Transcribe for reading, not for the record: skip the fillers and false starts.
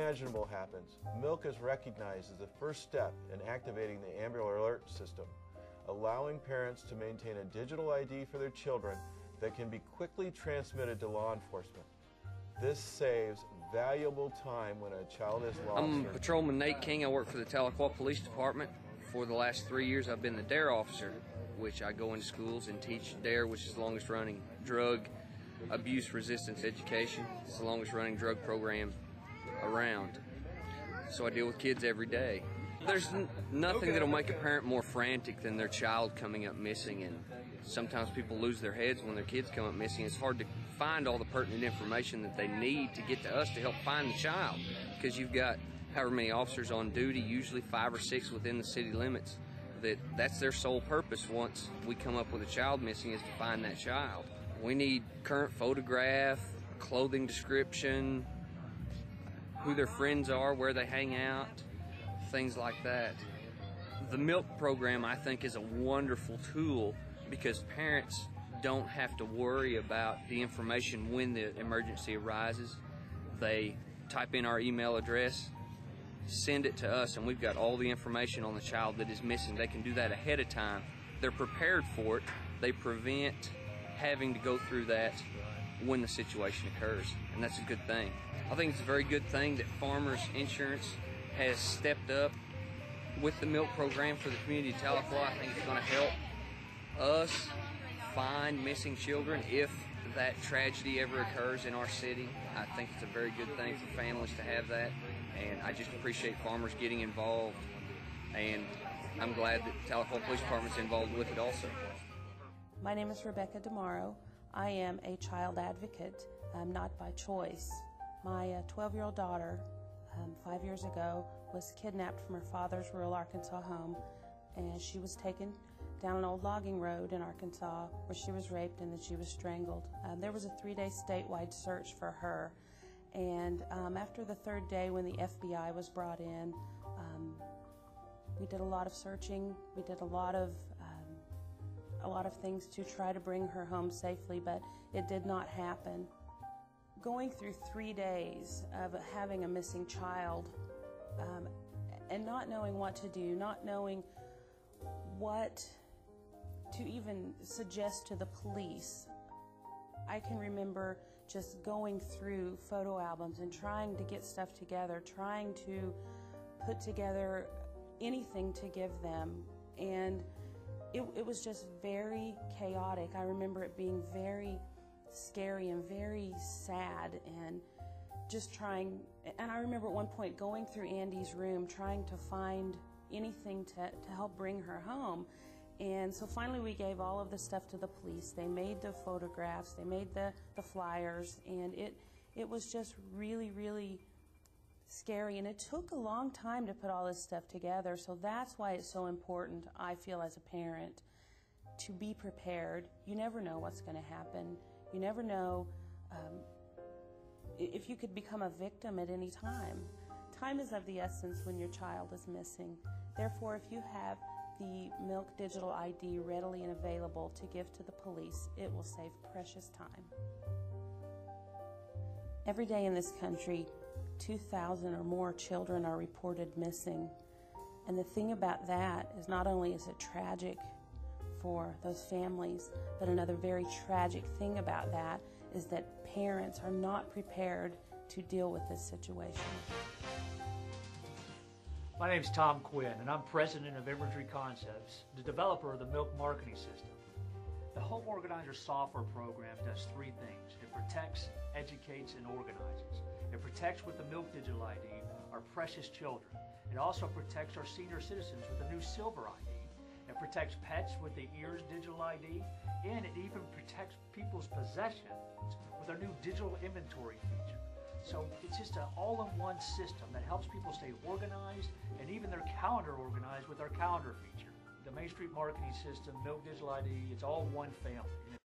unimaginable happens, milk is recognized as the first step in activating the Amber Alert system, allowing parents to maintain a digital ID for their children that can be quickly transmitted to law enforcement. This saves valuable time when a child is lost. I'm Patrolman Nate King. I work for the Tahlequah Police Department. For the last 3 years, I've been the DARE officer, which I go into schools and teach DARE, which is the longest running drug abuse resistance education. It's the longest running drug program around. So I deal with kids every day. There's nothing that'll make a parent more frantic than their child coming up missing, and sometimes people lose their heads when their kids come up missing. It's hard to find all the pertinent information that they need to get to us to help find the child, because you've got however many officers on duty, usually 5 or 6 within the city limits, that's their sole purpose once we come up with a child missing, is to find that child. We need current photograph, clothing description, who their friends are, where they hang out, things like that. The milk program, I think, is a wonderful tool because parents don't have to worry about the information when the emergency arises. They type in our email address, send it to us, and we've got all the information on the child that is missing. They can do that ahead of time. They're prepared for it. They prevent having to go through that when the situation occurs, and that's a good thing. I think it's a very good thing that Farmers Insurance has stepped up with the milk program for the community of Tahlequah. I think it's going to help us find missing children if that tragedy ever occurs in our city. I think it's a very good thing for families to have that, and I just appreciate farmers getting involved, and I'm glad that Tahlequah Police Department's involved with it also. My name is Rebecca DeMauro. I am a child advocate, not by choice. My 12-year-old daughter, 5 years ago, was kidnapped from her father's rural Arkansas home, and she was taken down an old logging road in Arkansas where she was raped and then she was strangled. There was a 3-day statewide search for her, and after the 3rd day, when the FBI was brought in, we did a lot of searching. We did a lot of things to try to bring her home safely, but it did not happen. Going through 3 days of having a missing child and not knowing what to do, not knowing what to even suggest to the police. I can remember just going through photo albums and trying to get stuff together, trying to put together anything to give them, and it was just very chaotic. I remember it being very scary and very sad, and just trying, and I remember at one point going through Andy's room trying to find anything to help bring her home. And so finally we gave all of the stuff to the police. They made the photographs, they made the flyers, and it was just really, really scary, and it took a long time to put all this stuff together. So that's why it's so important, I feel, as a parent, to be prepared. You never know what's going to happen. You never know if you could become a victim at any time. Time is of the essence when your child is missing. Therefore, if you have the Milk Digital ID readily and available to give to the police, it will save precious time. Every day in this country, 2,000 or more children are reported missing. And the thing about that is, not only is it tragic for those families, but another very tragic thing about that is that parents are not prepared to deal with this situation. My name is Tom Quinn, and I'm president of Imagery Concepts, the developer of the Milk Marketing System. The Home Organizer software program does 3 things. It protects, educates, and organizes. It protects with the Milk Digital ID our precious children. It also protects our senior citizens with the new Silver ID. It protects pets with the EARS Digital ID, and it even protects people's possessions with our new digital inventory feature. So it's just an all-in-one system that helps people stay organized and even their calendar organized with our calendar feature. The Main Street Marketing System, Milk Digital ID, it's all one family, and